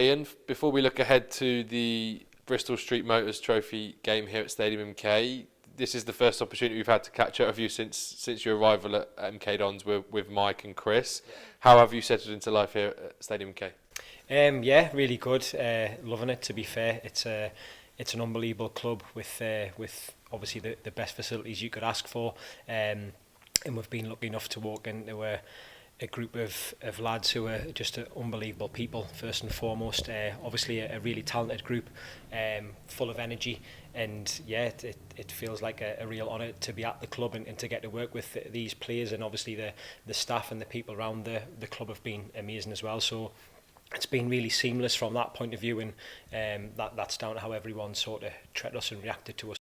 Ian, before we look ahead to the Bristol Street Motors Trophy game here at Stadium MK, this is the first opportunity we've had to catch up with you since your arrival at MK Dons with Mike and Chris. Yeah. How have you settled into life here at Stadium MK? Yeah, really good. Loving it. To be fair, it's an unbelievable club with obviously the best facilities you could ask for, and we've been lucky enough to walk into a group of lads who are just unbelievable people, first and foremost. Obviously a really talented group, full of energy, and yeah, it feels like a real honour to be at the club and to get to work with these players, and obviously the staff and the people around the club have been amazing as well. So it's been really seamless from that point of view, and that's down to how everyone sort of treated us and reacted to us.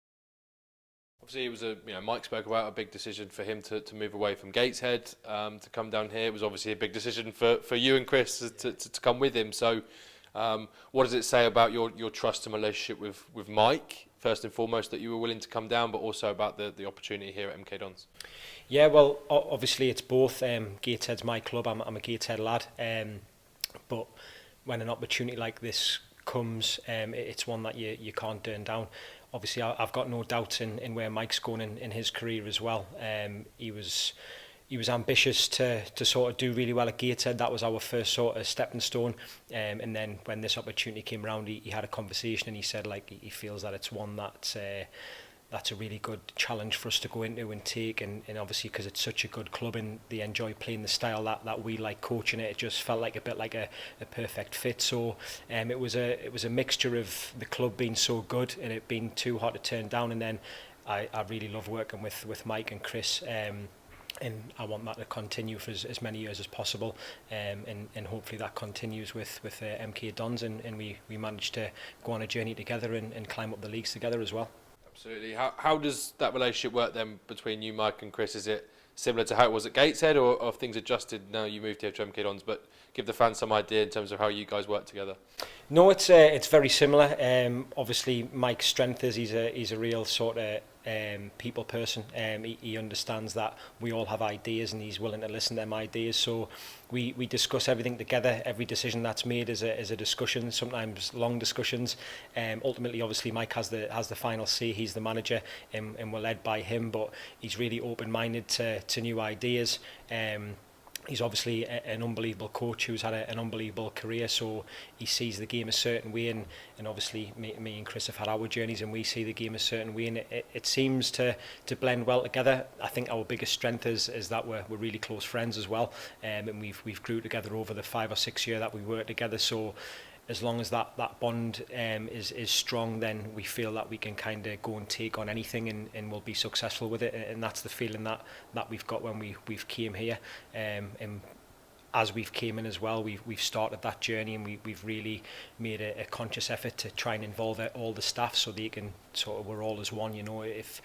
Obviously, it was Mike spoke about a big decision for him to move away from Gateshead to come down here. It was obviously a big decision for you and Chris to come with him. So, what does it say about your trust and relationship with Mike, first and foremost, that you were willing to come down, but also about the opportunity here at MK Dons? Yeah, well, obviously it's both. Gateshead's my club. I'm a Gateshead lad. But when an opportunity like this comes, it's one that you can't turn down. Obviously, I've got no doubts in where Mike's going in his career as well. He was ambitious to sort of do really well at Gateshead. That was our first sort of stepping stone. And then when this opportunity came around, he had a conversation and he said like he feels that it's one that's a really good challenge for us to go into and take, and obviously because it's such a good club and they enjoy playing the style that we like coaching it just felt like a bit like a perfect fit. So it was a mixture of the club being so good and it being too hard to turn down, and then I really love working with Mike and Chris, and I want that to continue for as many years as possible, and hopefully that continues with MK Dons, and we managed to go on a journey together and climb up the leagues together as well. Absolutely. How does that relationship work then between you, Mike, and Chris? Is it similar to how it was at Gateshead, or have things adjusted now you moved here to MK Dons? But give the fans some idea in terms of how you guys work together. No, it's very similar. Obviously, Mike's strength is he's a real sort of people person. He understands that we all have ideas and he's willing to listen to them ideas. So we discuss everything together. Every decision that's made is a discussion, sometimes long discussions. Ultimately, obviously, Mike has the final say. He's the manager, and we're led by him. But he's really open-minded to new ideas. He's obviously an unbelievable coach who's had an unbelievable career, so he sees the game a certain way, and obviously me and Chris have had our journeys and we see the game a certain way, and it seems to blend well together. I think our biggest strength is that we're really close friends as well, and we've grew together over the 5 or 6 years that we work together. So as long as that bond is strong, then we feel that we can kind of go and take on anything and we'll be successful with it. And that's the feeling that we've got when we've came here. And as we've came in as well, we've started that journey, and we've really made a conscious effort to try and involve all the staff so they can sort of, we're all as one. You know, if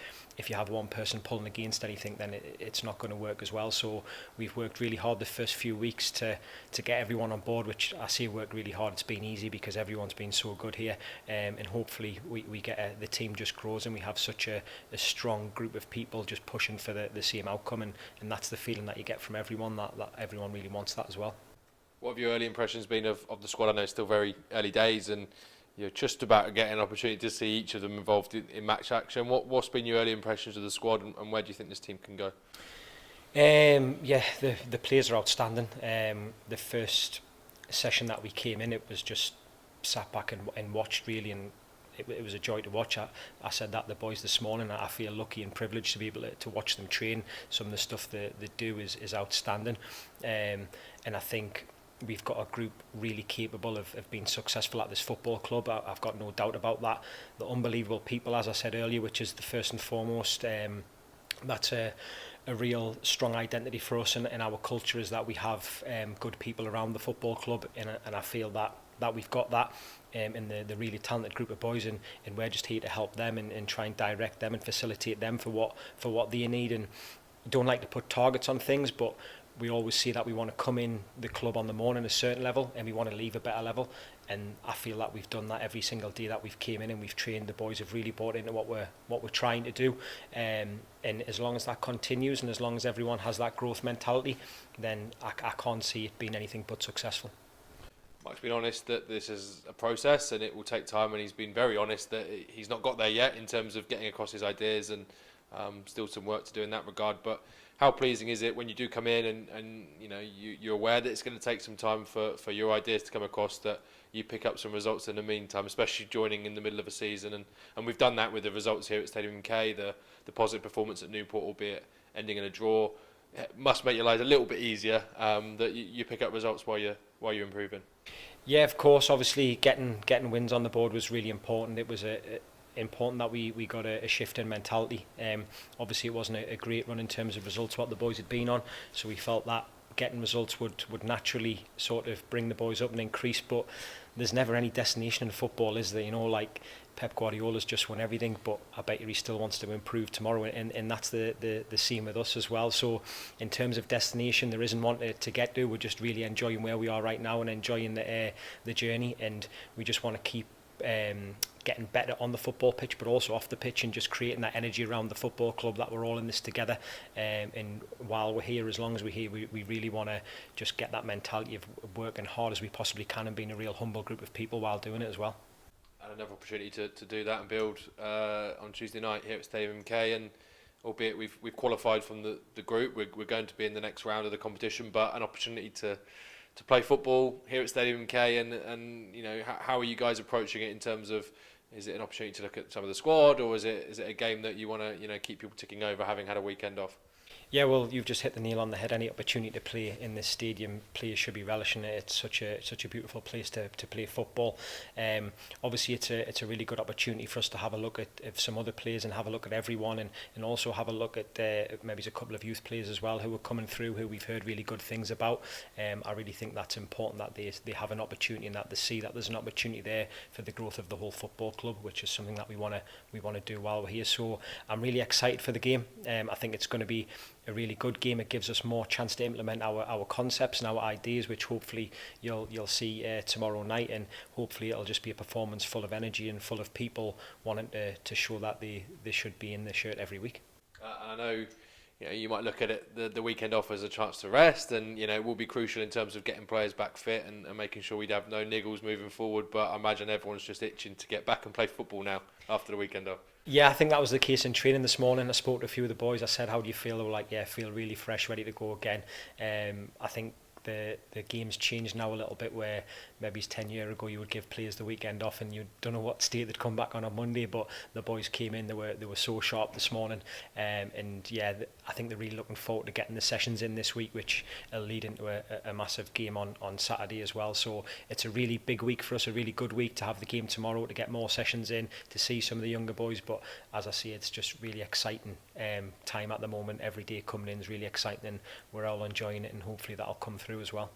you have one person pulling against anything, then it's not going to work as well. So we've worked really hard the first few weeks to get everyone on board, which I say worked really hard. It's been easy because everyone's been so good here, and hopefully we get the team just grows and we have such a strong group of people just pushing for the same outcome, and that's the feeling that you get from everyone, that everyone really wants that as well. What have your early impressions been of the squad? I know it's still very early days, and you're just about to get an opportunity to see each of them involved in match action. What's been your early impressions of the squad, and where do you think this team can go? Yeah, the players are outstanding. The first session that we came in, it was just sat back and watched really, and it was a joy to watch. I said that to the boys this morning. I feel lucky and privileged to be able to watch them train. Some of the stuff they do is outstanding, and I think we've got a group really capable of being successful at this football club. I've got no doubt about that. The unbelievable people, as I said earlier, which is the first and foremost, that's a real strong identity for us, and our culture is that we have good people around the football club, and I feel that we've got that in the really talented group of boys, and we're just here to help them and try and direct them and facilitate them for what they need. And don't like to put targets on things, but we always see that we want to come in the club on the morning a certain level and we want to leave a better level, and I feel that we've done that every single day that we've came in, and we've trained. The boys have really bought into what we're trying to do, and as long as that continues and as long as everyone has that growth mentality, then I can't see it being anything but successful. Mike's been honest that this is a process and it will take time, and he's been very honest that he's not got there yet in terms of getting across his ideas, and still some work to do in that regard. But how pleasing is it when you do come in and you're aware that it's going to take some time for your ideas to come across, that you pick up some results in the meantime, especially joining in the middle of a season, and we've done that with the results here at Stadium MK, the positive performance at Newport, albeit ending in a draw. It must make your life a little bit easier, that you pick up results while you're improving. Yeah, of course. Obviously, getting wins on the board was really important. It was important that we got a shift in mentality. Obviously, it wasn't a great run in terms of results what the boys had been on, so we felt that getting results would naturally sort of bring the boys up and increase. But there's never any destination in football, is there? You know, like Pep Guardiola's just won everything, but I bet you he still wants to improve tomorrow, and that's the scene with us as well. So in terms of destination, there isn't one to get to. We're just really enjoying where we are right now and enjoying the journey, and we just want to keep getting better on the football pitch, but also off the pitch, and just creating that energy around the football club that we're all in this together. And while we're here, as long as we're here, we really want to just get that mentality of working hard as we possibly can and being a real humble group of people while doing it as well. And another opportunity to do that and build on Tuesday night here at Stadium MK, and albeit we've qualified from the group, we're going to be in the next round of the competition, but an opportunity to play football here at Stadium MK, and how are you guys approaching it in terms of, is it an opportunity to look at some of the squad, or is it a game that you want to keep people ticking over, having had a weekend off? Yeah, well, you've just hit the nail on the head. Any opportunity to play in this stadium, players should be relishing it. It's such a beautiful place to play football. Obviously, it's a really good opportunity for us to have a look at some other players and have a look at everyone, and also have a look at maybe a couple of youth players as well who are coming through, who we've heard really good things about. I really think that's important, that they have an opportunity, and that they see that there's an opportunity there for the growth of the whole football club, which is something that we want to do while we're here. So I'm really excited for the game. I think it's going to be a really good game. It gives us more chance to implement our concepts and our ideas, which hopefully you'll see tomorrow night, and hopefully it'll just be a performance full of energy and full of people wanting to show that they should be in the shirt every week. I know you might look at it the weekend off as a chance to rest, and it will be crucial in terms of getting players back fit and making sure we'd have no niggles moving forward, but I imagine everyone's just itching to get back and play football now after the weekend off. Yeah, I think that was the case in training this morning. I spoke to a few of the boys. I said, how do you feel? They were like, yeah, I feel really fresh, ready to go again. I think the game's changed now a little bit, where maybe 10 years ago you would give players the weekend off and you don't know what state they'd come back on Monday, but the boys came in, they were so sharp this morning, and yeah, I think they're really looking forward to getting the sessions in this week, which will lead into a massive game on Saturday as well. So it's a really big week for us, a really good week to have the game tomorrow, to get more sessions in, to see some of the younger boys. But as I say, it's just really exciting time at the moment. Every day coming in is really exciting, and we're all enjoying it, and hopefully that'll come through as well.